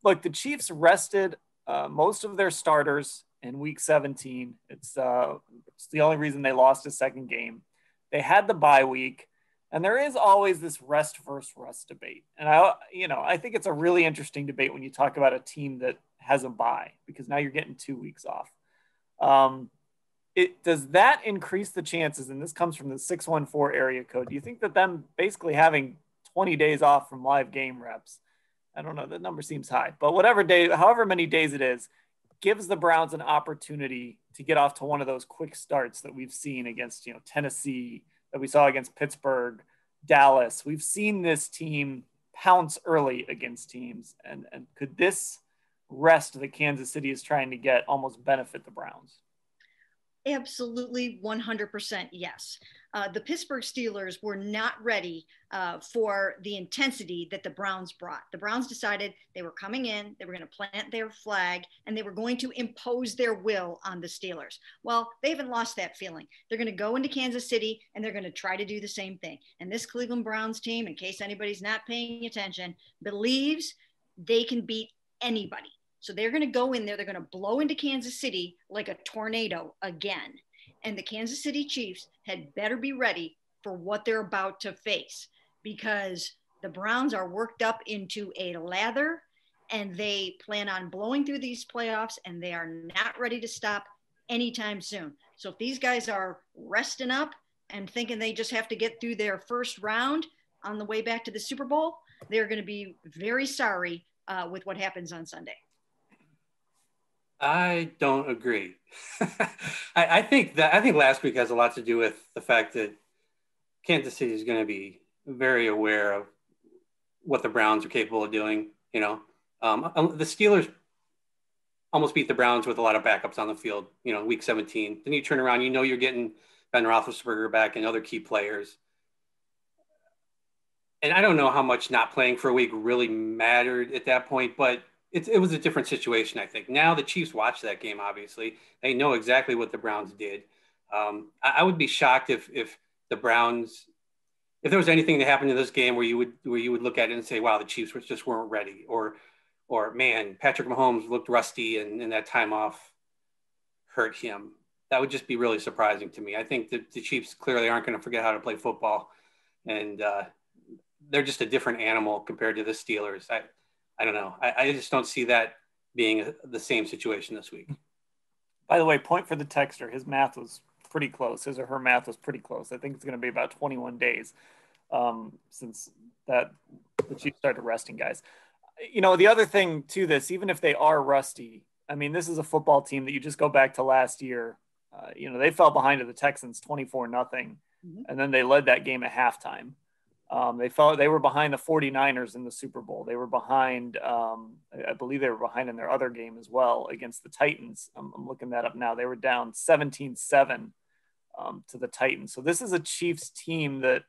look, the Chiefs rested most of their starters in week 17. It's the only reason they lost a second game. They had the bye week, and there is always this rest versus rust debate. And I think it's a really interesting debate when you talk about a team that has a bye, because now you're getting 2 weeks off. Does that increase the chances? And this comes from the 614 area code. Do you think that them basically having 20 days off from live game reps, I don't know, that number seems high, but however many days it is, gives the Browns an opportunity to get off to one of those quick starts that we've seen against, Tennessee, that we saw against Pittsburgh, Dallas. We've seen this team pounce early against teams. And could this rest that Kansas City is trying to get almost benefit the Browns? Absolutely, 100% yes. The Pittsburgh Steelers were not ready for the intensity that the Browns brought. The Browns decided they were coming in, they were going to plant their flag, and they were going to impose their will on the Steelers. Well, they haven't lost that feeling. They're going to go into Kansas City, and they're going to try to do the same thing. And this Cleveland Browns team, in case anybody's not paying attention, believes they can beat anybody. So they're going to go in there, they're going to blow into Kansas City like a tornado again. And the Kansas City Chiefs had better be ready for what they're about to face, because the Browns are worked up into a lather, and they plan on blowing through these playoffs, and they are not ready to stop anytime soon. So if these guys are resting up and thinking they just have to get through their first round on the way back to the Super Bowl, they're going to be very sorry with what happens on Sunday. I don't agree. I think last week has a lot to do with the fact that Kansas City is going to be very aware of what the Browns are capable of doing. The Steelers almost beat the Browns with a lot of backups on the field, week 17. Then you turn around, you're getting Ben Roethlisberger back and other key players. And I don't know how much not playing for a week really mattered at that point, but it was a different situation, I think. Now the Chiefs watched that game, obviously. They know exactly what the Browns did. I would be shocked if the Browns, if there was anything that happened in this game where you would look at it and say, wow, the Chiefs just weren't ready. Or man, Patrick Mahomes looked rusty and that time off hurt him. That would just be really surprising to me. I think that the Chiefs clearly aren't going to forget how to play football. And they're just a different animal compared to the Steelers. I don't know. I just don't see that being the same situation this week. By the way, point for the texter. His math was pretty close. His or her math was pretty close. I think it's going to be about 21 days since the Chiefs started resting guys. The other thing to this, even if they are rusty, I mean, this is a football team that you just go back to last year. They fell behind to the Texans 24-0, and then they led that game at halftime. They were behind the 49ers in the Super Bowl. They were behind, I believe they were behind in their other game as well against the Titans. I'm looking that up now. They were down 17-7 to the Titans. So this is a Chiefs team that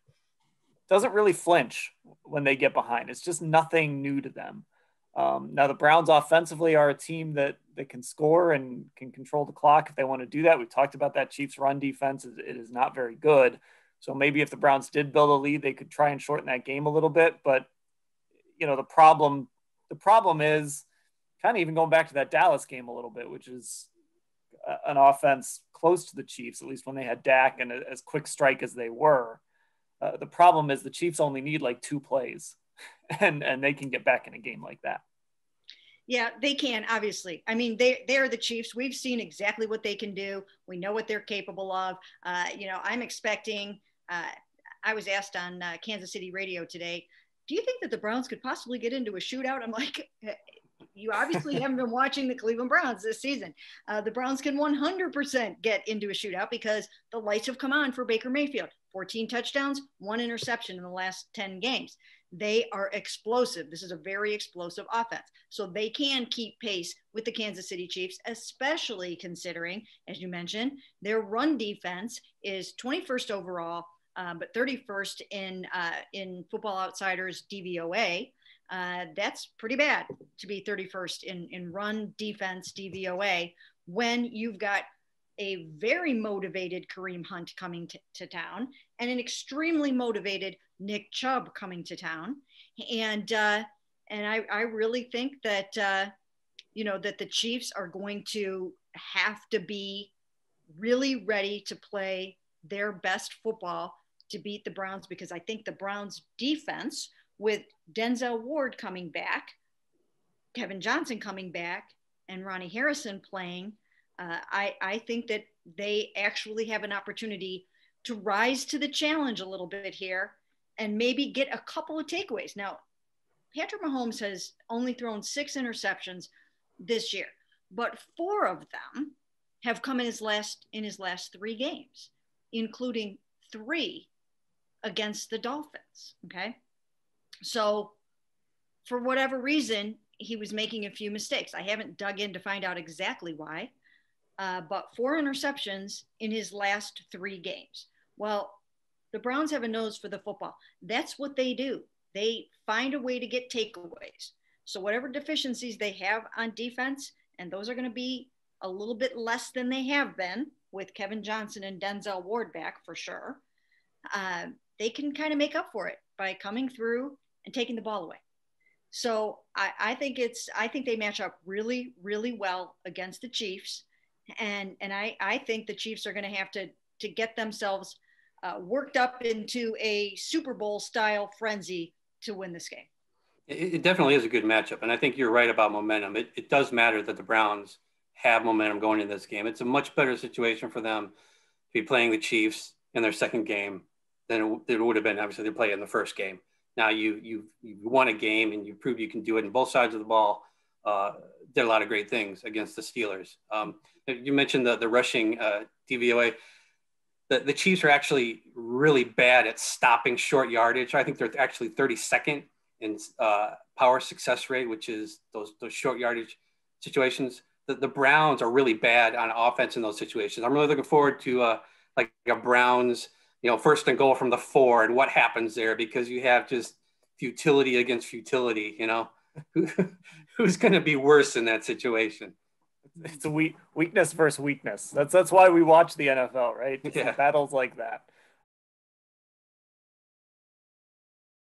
doesn't really flinch when they get behind. It's just nothing new to them. Now the Browns offensively are a team that can score and can control the clock if they want to do that. We've talked about that Chiefs run defense. It is not very good. So maybe if the Browns did build a lead, they could try and shorten that game a little bit. But, the problem is kind of even going back to that Dallas game a little bit, which is an offense close to the Chiefs, at least when they had Dak and as quick strike as they were. The problem is the Chiefs only need like 2 plays and they can get back in a game like that. Yeah, they can, obviously. I mean, they're the Chiefs. We've seen exactly what they can do. We know what they're capable of. I'm expecting, I was asked on Kansas City radio today, do you think that the Browns could possibly get into a shootout? I'm like, you obviously haven't been watching the Cleveland Browns this season. The Browns can 100% get into a shootout because the lights have come on for Baker Mayfield. 14 touchdowns, 1 interception in the last 10 games. They are explosive. This is a very explosive offense. So they can keep pace with the Kansas City Chiefs, especially considering, as you mentioned, their run defense is 21st overall, but 31st in Football Outsiders DVOA. That's pretty bad to be 31st in run defense DVOA when you've got a very motivated Kareem Hunt coming to town and an extremely motivated Nick Chubb coming to town. And And I really think that, that the Chiefs are going to have to be really ready to play their best football to beat the Browns, because I think the Browns defense, with Denzel Ward coming back, Kevin Johnson coming back, and Ronnie Harrison playing, I think that they actually have an opportunity to rise to the challenge a little bit here and maybe get a couple of takeaways. Now, Patrick Mahomes has only thrown 6 interceptions this year, but 4 of them have come in his last 3 games, including 3 against the Dolphins. Okay. So for whatever reason, he was making a few mistakes. I haven't dug in to find out exactly why, but 4 interceptions in his last 3 games. Well, the Browns have a nose for the football. That's what they do. They find a way to get takeaways. So whatever deficiencies they have on defense, and those are going to be a little bit less than they have been with Kevin Johnson and Denzel Ward back for sure, they can kind of make up for it by coming through and taking the ball away. So I think they match up really, really well against the Chiefs. And I think the Chiefs are going to have to get themselves worked up into a Super Bowl style frenzy to win this game. It definitely is a good matchup. And I think you're right about momentum. It does matter that the Browns have momentum going into this game. It's a much better situation for them to be playing the Chiefs in their second game than it would have been. Obviously, they play in the first game. Now you won a game and you proved you can do it in both sides of the ball. Did a lot of great things against the Steelers. You mentioned the rushing DVOA. The Chiefs are actually really bad at stopping short yardage. I think they're actually 32nd in power success rate, which is those short yardage situations. The Browns are really bad on offense in those situations. I'm really looking forward to like a Browns, first and goal from the 4 and what happens there, because you have just futility against futility. Who's going to be worse in that situation? It's a weakness versus weakness. That's why we watch the NFL, right? Yeah. Battles like that.